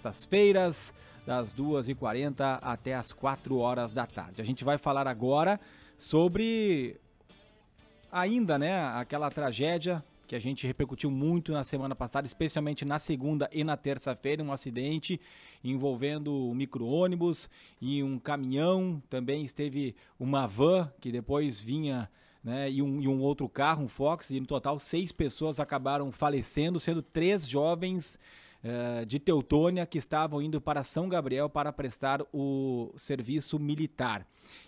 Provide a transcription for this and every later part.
sextas-feiras, das 2h40 até as 4 horas da tarde. A gente vai falar agora sobre ainda, né, aquela tragédia que a gente repercutiu muito na semana passada, especialmente na segunda e na terça-feira, um acidente envolvendo um micro-ônibus e um caminhão. Também esteve uma van que depois vinha, né, e um outro carro, um Fox, e no total 6 pessoas acabaram falecendo, sendo 3 jovens de Teutônia que estavam indo para São Gabriel para prestar o serviço militar.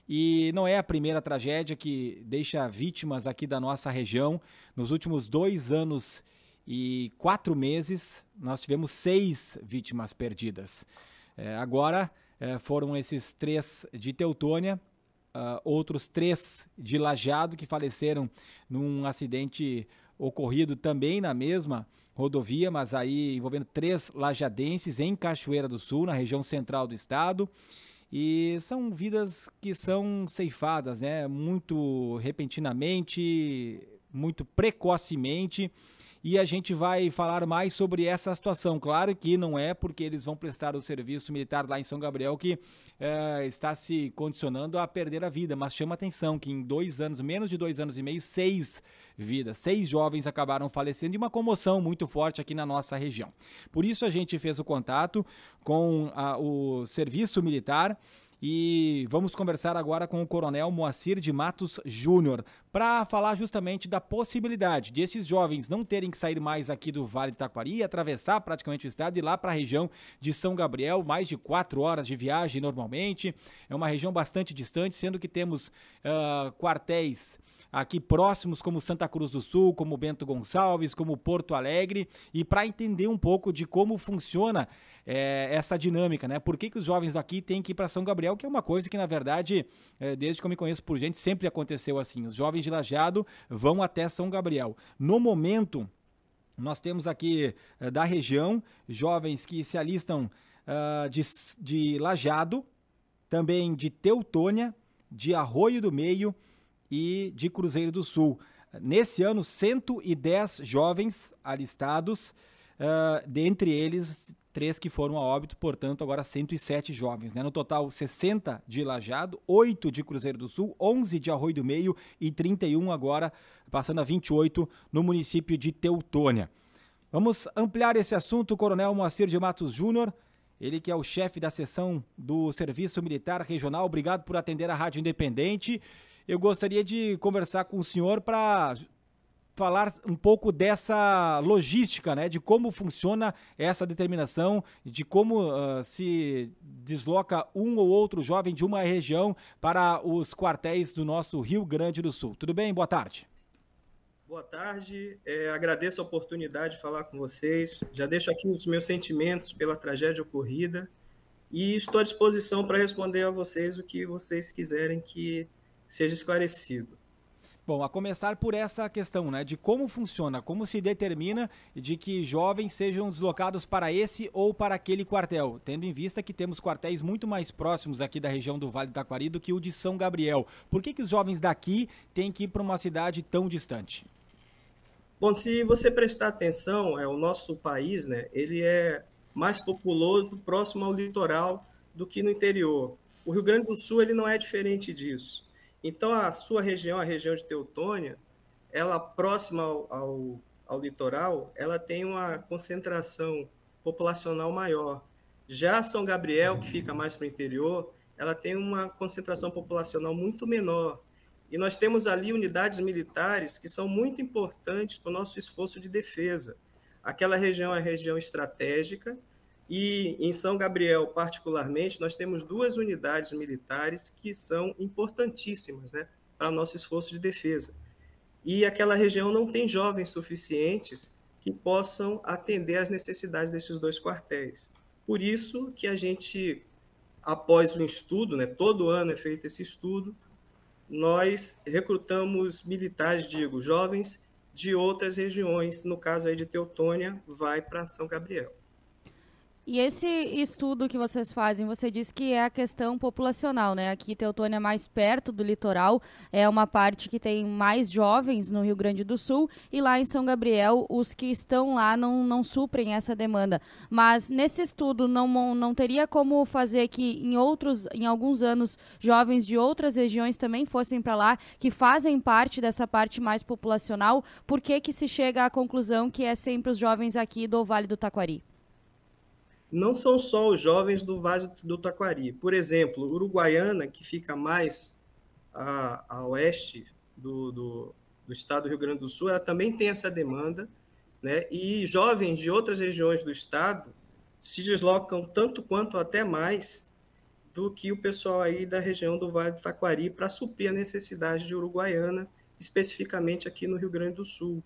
E não é a primeira tragédia que deixa vítimas aqui da nossa região. Nos últimos 2 anos e 4 meses, nós tivemos 6 vítimas perdidas. Agora foram esses 3 de Teutônia, outros 3 de Lajeado que faleceram num acidente ocorrido também na mesma rodovia, mas aí envolvendo 3 lajadenses em Cachoeira do Sul, na região central do estado. E são vidas que são ceifadas, né? Muito repentinamente, muito precocemente. E a gente vai falar mais sobre essa situação. Claro que não é porque eles vão prestar o serviço militar lá em São Gabriel que está se condicionando a perder a vida, mas chama atenção que em 2 anos, menos de 2 anos e meio, 6 vidas, 6 jovens acabaram falecendo, e uma comoção muito forte aqui na nossa região. Por isso a gente fez o contato com o serviço militar. E vamos conversar agora com o Coronel Moacir de Matos Júnior para falar justamente da possibilidade de esses jovens não terem que sair mais aqui do Vale do Taquari, atravessar praticamente o estado e ir lá para a região de São Gabriel, mais de 4 horas de viagem normalmente. É uma região bastante distante, sendo que temos quartéis aqui próximos como Santa Cruz do Sul, como Bento Gonçalves, como Porto Alegre, e para entender um pouco de como funciona essa dinâmica, né? Por que os jovens daqui têm que ir para São Gabriel, que é uma coisa que, na verdade, desde que eu me conheço por gente, sempre aconteceu assim. Os jovens de Lajeado vão até São Gabriel. No momento, nós temos aqui da região jovens que se alistam de Lajeado, também de Teutônia, de Arroio do Meio e de Cruzeiro do Sul. Nesse ano, 110 jovens alistados, dentre eles 3 que foram a óbito, portanto agora 107 jovens, né? No total 60 de Lajeado, 8 de Cruzeiro do Sul, 11 de Arroio do Meio e 31 agora, passando a 28 no município de Teutônia. Vamos ampliar esse assunto, Coronel Moacir de Matos Júnior, ele que é o chefe da seção do Serviço Militar Regional. Obrigado por atender a Rádio Independente. Eu gostaria de conversar com o senhor para falar um pouco dessa logística, né, de como funciona essa determinação, de como se desloca um ou outro jovem de uma região para os quartéis do nosso Rio Grande do Sul. Tudo bem? Boa tarde. Boa tarde, agradeço a oportunidade de falar com vocês, já deixo aqui os meus sentimentos pela tragédia ocorrida e estou à disposição para responder a vocês o que vocês quiserem que seja esclarecido. Bom, a começar por essa questão, né, de como funciona, como se determina de que jovens sejam deslocados para esse ou para aquele quartel, tendo em vista que temos quartéis muito mais próximos aqui da região do Vale do Taquari do que o de São Gabriel. Por que os jovens daqui têm que ir para uma cidade tão distante? Bom, se você prestar atenção, o nosso país, né, ele é mais populoso próximo ao litoral do que no interior. O Rio Grande do Sul ele não é diferente disso. Então, a sua região, a região de Teutônia, ela próxima ao litoral, ela tem uma concentração populacional maior. Já São Gabriel, que fica mais para o interior, ela tem uma concentração populacional muito menor. E nós temos ali unidades militares que são muito importantes para o nosso esforço de defesa. Aquela região é a região estratégica, e em São Gabriel, particularmente, nós temos 2 unidades militares que são importantíssimas, né, para o nosso esforço de defesa. E aquela região não tem jovens suficientes que possam atender às necessidades desses 2 quartéis. Por isso que a gente, após o estudo, né, todo ano é feito esse estudo, nós recrutamos militares, jovens de outras regiões, no caso aí de Teutônia, vai para São Gabriel. E esse estudo que vocês fazem, você disse que é a questão populacional, né? Aqui Teutônia é mais perto do litoral, é uma parte que tem mais jovens no Rio Grande do Sul, e lá em São Gabriel, os que estão lá não suprem essa demanda. Mas nesse estudo não teria como fazer que em alguns anos, jovens de outras regiões também fossem para lá, que fazem parte dessa parte mais populacional. Por que se chega à conclusão que é sempre os jovens aqui do Vale do Taquari? Não são só os jovens do Vale do Taquari. Por exemplo, Uruguaiana, que fica mais a oeste do estado do Rio Grande do Sul, ela também tem essa demanda, né? E jovens de outras regiões do estado se deslocam tanto quanto até mais do que o pessoal aí da região do Vale do Taquari para suprir a necessidade de Uruguaiana, especificamente aqui no Rio Grande do Sul.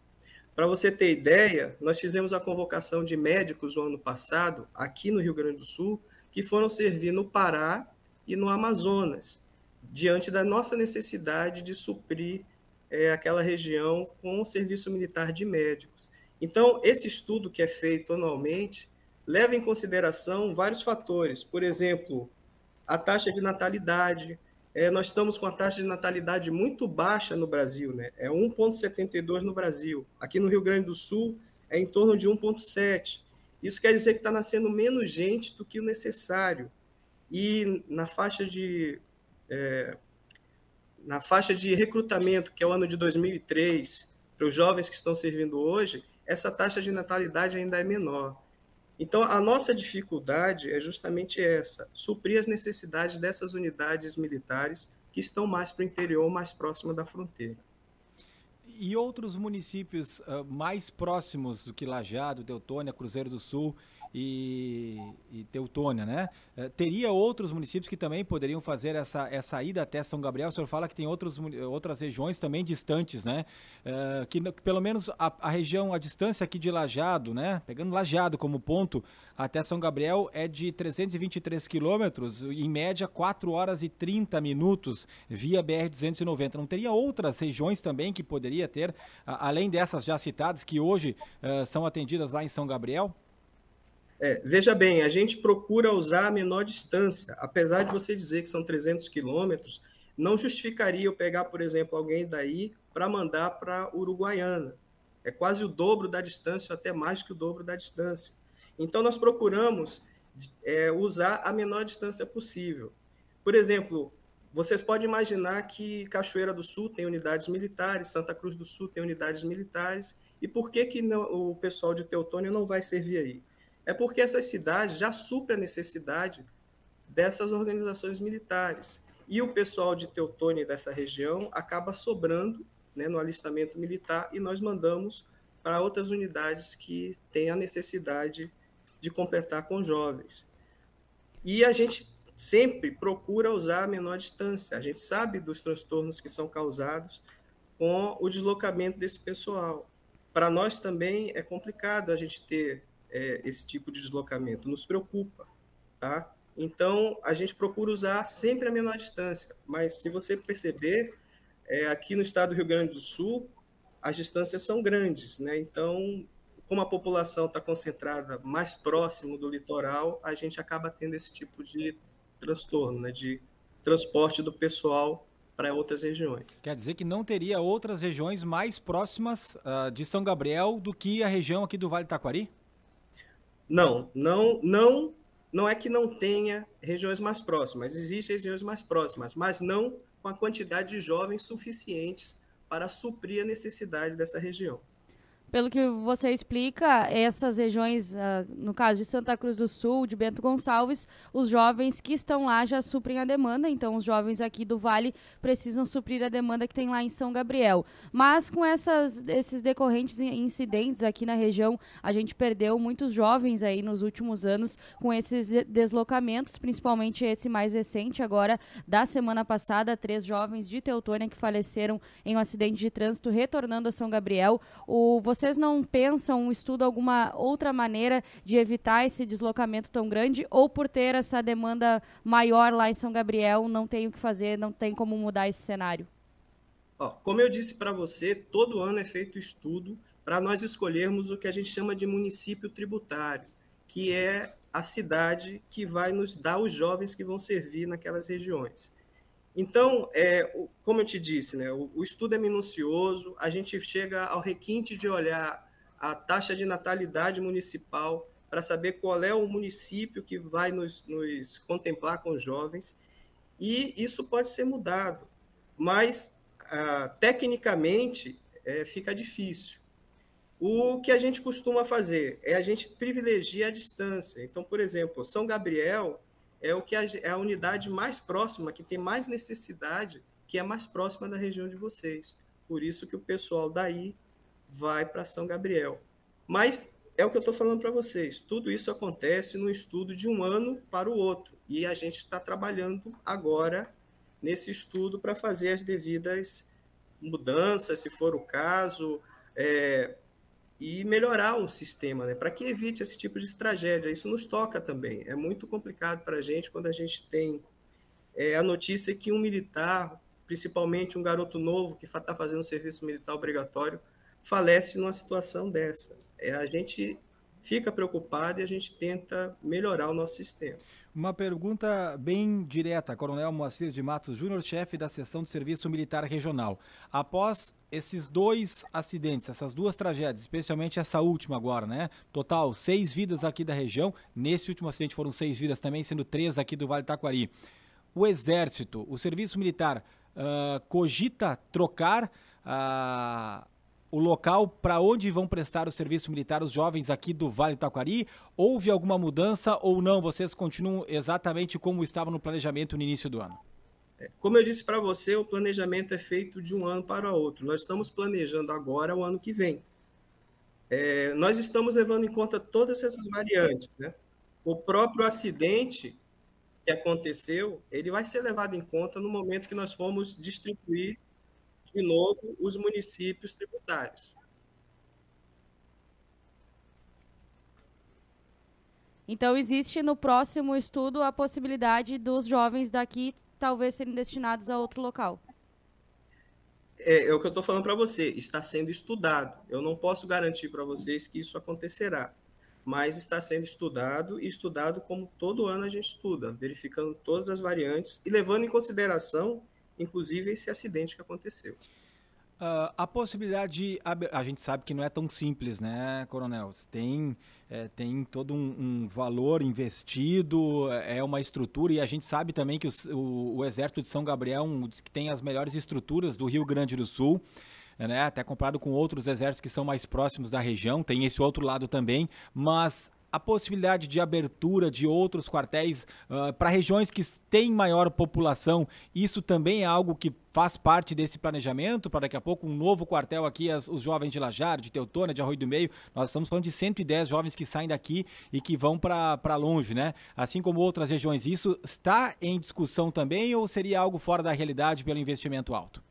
Para você ter ideia, nós fizemos a convocação de médicos no ano passado, aqui no Rio Grande do Sul, que foram servir no Pará e no Amazonas, diante da nossa necessidade de suprir aquela região com o serviço militar de médicos. Então, esse estudo que é feito anualmente leva em consideração vários fatores, por exemplo, a taxa de natalidade. Nós estamos com a taxa de natalidade muito baixa no Brasil, né? É 1,72 no Brasil. Aqui no Rio Grande do Sul é em torno de 1,7. Isso quer dizer que está nascendo menos gente do que o necessário. E na faixa de recrutamento, que é o ano de 2003, para os jovens que estão servindo hoje, essa taxa de natalidade ainda é menor. Então, a nossa dificuldade é justamente essa, suprir as necessidades dessas unidades militares que estão mais para o interior, mais próximo da fronteira. E outros municípios mais próximos do que Lajeado, Teutônia, Cruzeiro do Sul e Teutônia, né? Teria outros municípios que também poderiam fazer essa ida até São Gabriel? O senhor fala que tem outras regiões também distantes, né? Que pelo menos a região, a distância aqui de Lajeado, né? Pegando Lajeado como ponto, até São Gabriel é de 323 quilômetros, em média 4 horas e 30 minutos via BR-290. Não teria outras regiões também que poderia ter, além dessas já citadas, que hoje são atendidas lá em São Gabriel? Veja bem, a gente procura usar a menor distância. Apesar de você dizer que são 300 quilômetros, não justificaria eu pegar, por exemplo, alguém daí para mandar para Uruguaiana. É quase o dobro da distância, ou até mais que o dobro da distância. Então, nós procuramos usar a menor distância possível. Por exemplo, vocês podem imaginar que Cachoeira do Sul tem unidades militares, Santa Cruz do Sul tem unidades militares, e por que não, o pessoal de Teutônia não vai servir aí? É porque essas cidades já suprem a necessidade dessas organizações militares. E o pessoal de Teutônia e dessa região acaba sobrando, né, no alistamento militar, e nós mandamos para outras unidades que têm a necessidade de completar com jovens. E a gente sempre procura usar a menor distância. A gente sabe dos transtornos que são causados com o deslocamento desse pessoal. Para nós também é complicado a gente ter esse tipo de deslocamento, nos preocupa, tá? Então, a gente procura usar sempre a menor distância, mas se você perceber, aqui no estado do Rio Grande do Sul, as distâncias são grandes, né? Então, como a população está concentrada mais próximo do litoral, a gente acaba tendo esse tipo de transtorno, né? De transporte do pessoal para outras regiões. Quer dizer que não teria outras regiões mais próximas de São Gabriel do que a região aqui do Vale do Taquari? Não é que não tenha regiões mais próximas, existem regiões mais próximas, mas não com a quantidade de jovens suficientes para suprir a necessidade dessa região. Pelo que você explica, essas regiões, no caso de Santa Cruz do Sul, de Bento Gonçalves, os jovens que estão lá já suprem a demanda, então os jovens aqui do Vale precisam suprir a demanda que tem lá em São Gabriel. Mas com esses decorrentes incidentes aqui na região, a gente perdeu muitos jovens aí nos últimos anos com esses deslocamentos, principalmente esse mais recente agora, da semana passada, 3 jovens de Teutônia que faleceram em um acidente de trânsito retornando a São Gabriel. Vocês não pensam, estudam alguma outra maneira de evitar esse deslocamento tão grande, ou por ter essa demanda maior lá em São Gabriel, não tem o que fazer, não tem como mudar esse cenário? Como eu disse para você, todo ano é feito estudo para nós escolhermos o que a gente chama de município tributário, que é a cidade que vai nos dar os jovens que vão servir naquelas regiões. Então, como eu te disse, né, o estudo é minucioso, a gente chega ao requinte de olhar a taxa de natalidade municipal para saber qual é o município que vai nos contemplar com os jovens, e isso pode ser mudado, mas tecnicamente fica difícil. O que a gente costuma fazer é a gente privilegia a distância. Então, por exemplo, São Gabriel é a unidade mais próxima, que tem mais necessidade, que é mais próxima da região de vocês. Por isso que o pessoal daí vai para São Gabriel. Mas é o que eu estou falando para vocês. Tudo isso acontece no estudo de um ano para o outro. E a gente está trabalhando agora nesse estudo para fazer as devidas mudanças, se for o caso, e melhorar o sistema, né, para que evite esse tipo de tragédia. Isso nos toca também. É muito complicado para a gente quando a gente tem a notícia que um militar, principalmente um garoto novo que está fazendo serviço militar obrigatório, falece numa situação dessa. A gente fica preocupado e a gente tenta melhorar o nosso sistema. Uma pergunta bem direta, Coronel Moacir de Matos Júnior, chefe da Seção de Serviço Militar Regional. Após esses 2 acidentes, essas 2 tragédias, especialmente essa última agora, né? Total, 6 vidas aqui da região. Nesse último acidente foram 6 vidas também, sendo 3 aqui do Vale do Taquari. O Exército, o Serviço Militar, cogita trocar o local para onde vão prestar o serviço militar os jovens aqui do Vale do Taquari? Houve alguma mudança ou não? Vocês continuam exatamente como estavam no planejamento no início do ano? Como eu disse para você, o planejamento é feito de um ano para outro. Nós estamos planejando agora o ano que vem. Nós estamos levando em conta todas essas variantes, né? O próprio acidente que aconteceu, ele vai ser levado em conta no momento que nós formos distribuir de novo os municípios tributários. Então, existe no próximo estudo a possibilidade dos jovens daqui talvez serem destinados a outro local? É o que eu estou falando para você, está sendo estudado. Eu não posso garantir para vocês que isso acontecerá, mas está sendo estudado e estudado como todo ano a gente estuda, verificando todas as variantes e levando em consideração, inclusive, esse acidente que aconteceu. A possibilidade, a gente sabe que não é tão simples, né, Coronel? Tem todo um valor investido, é uma estrutura, e a gente sabe também que o Exército de São Gabriel que tem as melhores estruturas do Rio Grande do Sul, né? Até comparado com outros exércitos que são mais próximos da região, tem esse outro lado também, mas a possibilidade de abertura de outros quartéis para regiões que têm maior população, isso também é algo que faz parte desse planejamento, para daqui a pouco um novo quartel aqui, os jovens de Lajar, de Teutônia, de Arroio do Meio. Nós estamos falando de 110 jovens que saem daqui e que vão para longe, né? Assim como outras regiões. Isso está em discussão também ou seria algo fora da realidade pelo investimento alto?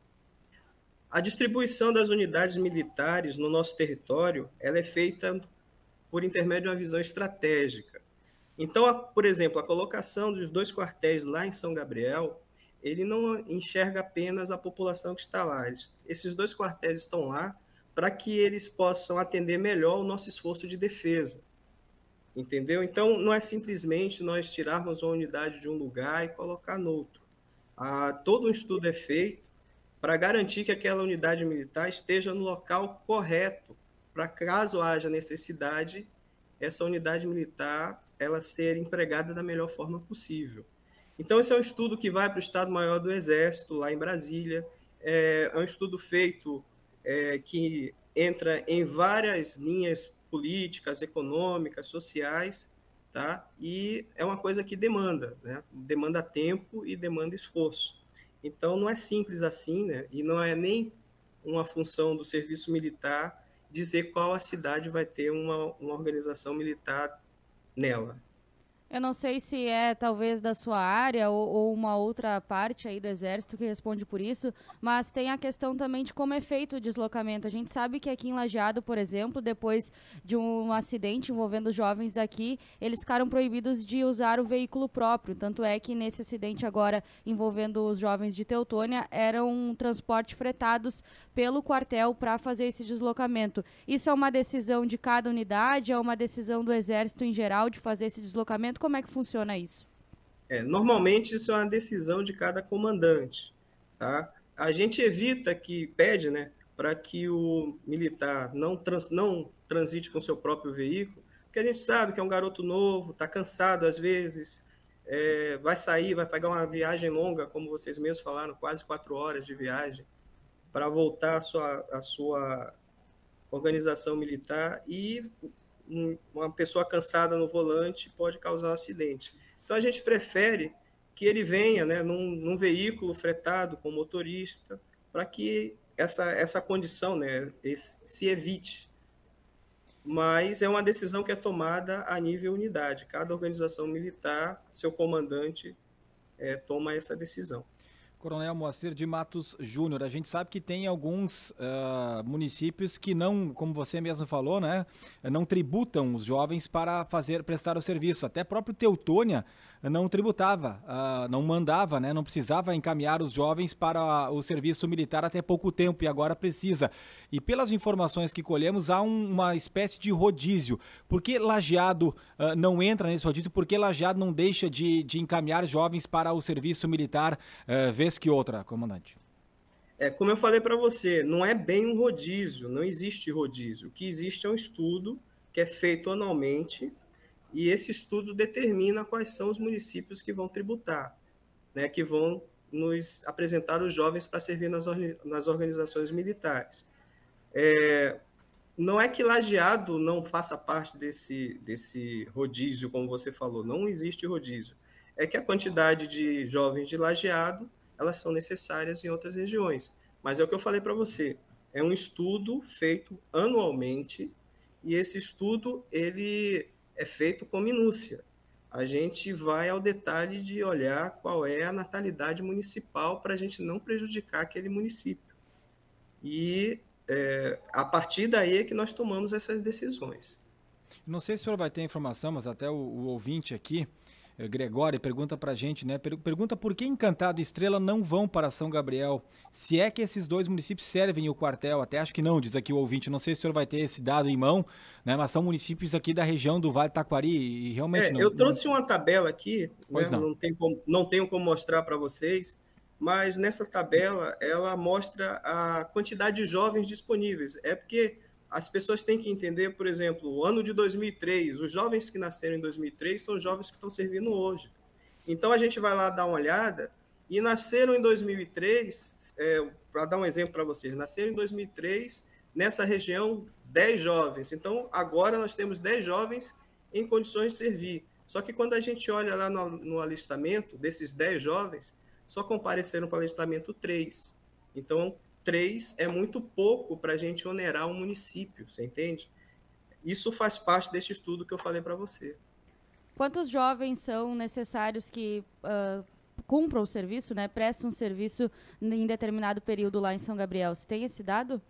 A distribuição das unidades militares no nosso território, ela é feita por intermédio de uma visão estratégica. Então, por exemplo, a colocação dos 2 quartéis lá em São Gabriel, ele não enxerga apenas a população que está lá. Esses 2 quartéis estão lá para que eles possam atender melhor o nosso esforço de defesa. Entendeu? Então, não é simplesmente nós tirarmos uma unidade de um lugar e colocar no outro. Todo um estudo é feito para garantir que aquela unidade militar esteja no local correto, para caso haja necessidade, essa unidade militar ela ser empregada da melhor forma possível. Então, esse é um estudo que vai para o Estado-Maior do Exército, lá em Brasília. É um estudo feito que entra em várias linhas políticas, econômicas, sociais, tá? E é uma coisa que demanda, né? Demanda tempo e demanda esforço. Então, não é simples assim, né? E não é nem uma função do serviço militar dizer qual a cidade vai ter uma organização militar nela. Eu não sei se é talvez da sua área ou uma outra parte aí do Exército que responde por isso, mas tem a questão também de como é feito o deslocamento. A gente sabe que aqui em Lajeado, por exemplo, depois de um acidente envolvendo os jovens daqui, eles ficaram proibidos de usar o veículo próprio. Tanto é que nesse acidente agora envolvendo os jovens de Teutônia, eram transportes fretados pelo quartel para fazer esse deslocamento. Isso é uma decisão de cada unidade? É uma decisão do Exército em geral de fazer esse deslocamento? Como é que funciona isso? Normalmente isso é uma decisão de cada comandante, tá? A gente evita que pede, né, para que o militar não transite com seu próprio veículo, porque a gente sabe que é um garoto novo, está cansado às vezes, vai sair, vai pegar uma viagem longa, como vocês mesmos falaram, quase 4 horas de viagem, para voltar à sua organização militar, e uma pessoa cansada no volante pode causar um acidente. Então, a gente prefere que ele venha, né, num veículo fretado com motorista, para que essa condição, né, se evite. Mas é uma decisão que é tomada a nível unidade. Cada organização militar, seu comandante, toma essa decisão. Coronel Moacir de Matos Júnior, a gente sabe que tem alguns municípios que não, como você mesmo falou, né, não tributam os jovens para prestar o serviço. Até próprio Teutônia não tributava, não mandava, né, não precisava encaminhar os jovens para o serviço militar até pouco tempo e agora precisa. E pelas informações que colhemos, há uma espécie de rodízio. Por que Lajeado não entra nesse rodízio? Por que Lajeado não deixa de encaminhar jovens para o serviço militar, vez que outra, comandante? Como eu falei para você, não é bem um rodízio, não existe rodízio. O que existe é um estudo que é feito anualmente, e esse estudo determina quais são os municípios que vão tributar, né, que vão nos apresentar os jovens para servir nas organizações militares. Não é que Lajeado não faça parte desse rodízio, como você falou, não existe rodízio. É que a quantidade de jovens de Lajeado, elas são necessárias em outras regiões. Mas é o que eu falei para você, é um estudo feito anualmente, e esse estudo ele é feito com minúcia. A gente vai ao detalhe de olhar qual é a natalidade municipal para a gente não prejudicar aquele município. E a partir daí é que nós tomamos essas decisões. Não sei se o senhor vai ter informação, mas até o ouvinte aqui, Gregório, pergunta pra gente, né? Pergunta por que Encantado e Estrela não vão para São Gabriel, se é que esses dois municípios servem o quartel. Até acho que não, diz aqui o ouvinte. Não sei se o senhor vai ter esse dado em mão, né? Mas são municípios aqui da região do Vale do Taquari e realmente não. Eu trouxe uma tabela aqui, pois né? Não. Não tenho como mostrar para vocês, mas nessa tabela ela mostra a quantidade de jovens disponíveis. É porque as pessoas têm que entender, por exemplo, o ano de 2003, os jovens que nasceram em 2003 são jovens que estão servindo hoje. Então, a gente vai lá dar uma olhada, e nasceram em 2003, para dar um exemplo para vocês, nasceram em 2003, nessa região, 10 jovens. Então, agora nós temos 10 jovens em condições de servir. Só que quando a gente olha lá no alistamento, desses 10 jovens, só compareceram para o alistamento 3. Então, 3 é muito pouco para a gente onerar um município, você entende? Isso faz parte desse estudo que eu falei para você. Quantos jovens são necessários que cumpram o serviço, né, prestam serviço em determinado período lá em São Gabriel? Você tem esse dado?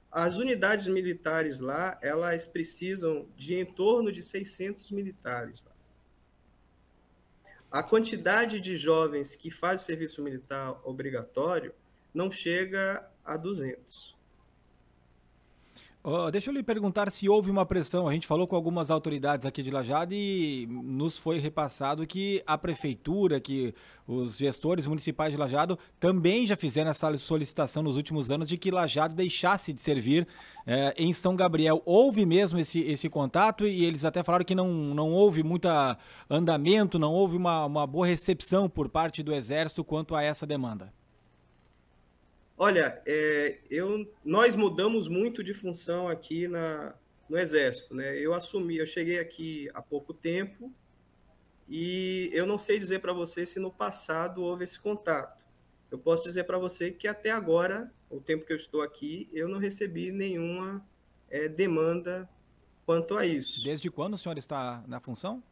As unidades militares lá, elas precisam de em torno de 600 militares lá. A quantidade de jovens que faz o serviço militar obrigatório não chega a 200. Deixa eu lhe perguntar se houve uma pressão. A gente falou com algumas autoridades aqui de Lajeado e nos foi repassado que a prefeitura, que os gestores municipais de Lajeado também já fizeram essa solicitação nos últimos anos de que Lajeado deixasse de servir em São Gabriel. Houve mesmo esse contato e eles até falaram que não houve muito andamento, não houve uma boa recepção por parte do Exército quanto a essa demanda. Olha, nós mudamos muito de função aqui no Exército, né? Eu cheguei aqui há pouco tempo e eu não sei dizer para você se no passado houve esse contato. Eu posso dizer para você que até agora, o tempo que eu estou aqui, eu não recebi nenhuma demanda quanto a isso. Desde quando o senhor está na função?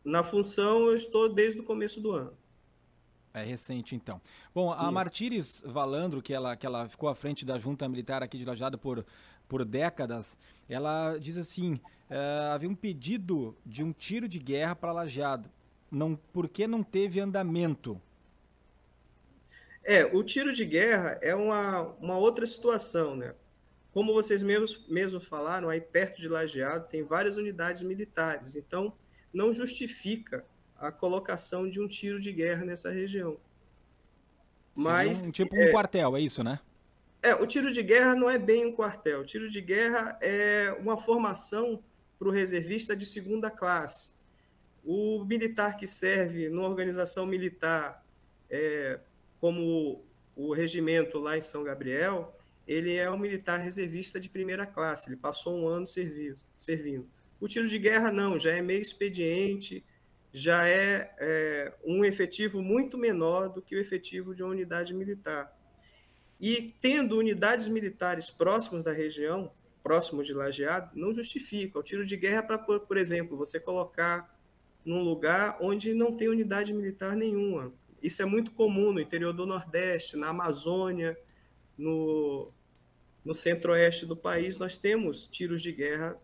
Na função eu estou desde o começo do ano. É recente, então. Bom, a Martires Valandro, que ela ficou à frente da junta militar aqui de Lajeado por décadas, ela diz assim, havia um pedido de um tiro de guerra para Lajeado. Por que não teve andamento? O tiro de guerra é uma outra situação, né? Como vocês mesmos falaram, aí perto de Lajeado tem várias unidades militares, então não justifica a colocação de um tiro de guerra nessa região. Seria Mas tipo um quartel, é isso, né? o tiro de guerra não é bem um quartel. O tiro de guerra é uma formação para o reservista de segunda classe. O militar que serve numa organização militar, como o regimento lá em São Gabriel, ele é um militar reservista de primeira classe, ele passou um ano servindo. O tiro de guerra não, já é meio expediente, já é um efetivo muito menor do que o efetivo de uma unidade militar. E tendo unidades militares próximas da região, próximo de Lajeado, não justifica. O tiro de guerra é para, por exemplo, você colocar num lugar onde não tem unidade militar nenhuma. Isso é muito comum no interior do Nordeste, na Amazônia, no centro-oeste do país, nós temos tiros de guerra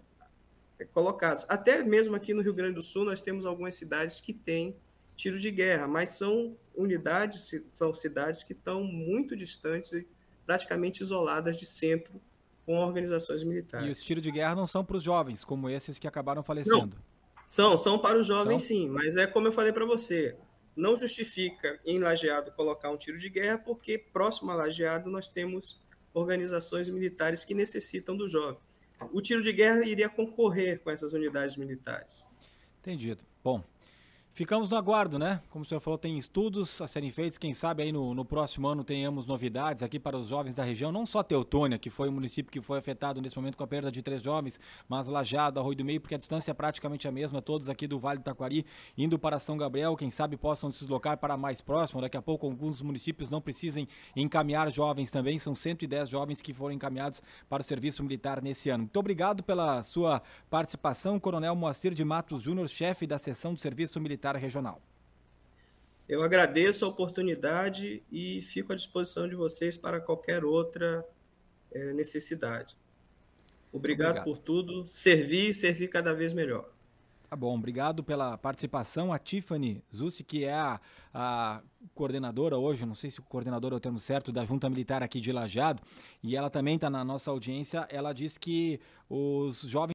colocados. Até mesmo aqui no Rio Grande do Sul, nós temos algumas cidades que têm tiros de guerra, mas são cidades que estão muito distantes e praticamente isoladas de centro com organizações E os militares. tiros de guerra não são para os jovens, como esses que acabaram Não, falecendo. são para os jovens, São? sim, mas é como eu falei para você, não justifica em Lajeado colocar um tiro de guerra, porque próximo a Lajeado nós temos organizações militares que necessitam do jovem. O tiro de guerra iria concorrer com essas unidades militares. Entendido. Bom, ficamos no aguardo, né? Como o senhor falou, tem estudos a serem feitos. Quem sabe aí no próximo ano tenhamos novidades aqui para os jovens da região. Não só Teutônia, que foi o município que foi afetado nesse momento com a perda de 3 jovens, mas Lajeado, Arroio do Meio, porque a distância é praticamente a mesma. Todos aqui do Vale do Taquari indo para São Gabriel. Quem sabe possam se deslocar para mais próximo. Daqui a pouco alguns municípios não precisem encaminhar jovens também. São 110 jovens que foram encaminhados para o serviço militar nesse ano. Muito obrigado pela sua participação, Coronel Moacir de Matos Júnior, chefe da seção do Serviço Militar Regional. Eu agradeço a oportunidade e fico à disposição de vocês para qualquer outra necessidade. Obrigado por tudo. Servir cada vez melhor. Tá bom, obrigado pela participação. A Tiffany Zussi, que é a coordenadora hoje, não sei se o coordenador é o termo certo, da Junta Militar aqui de Lajeado, e ela também está na nossa audiência. Ela diz que os jovens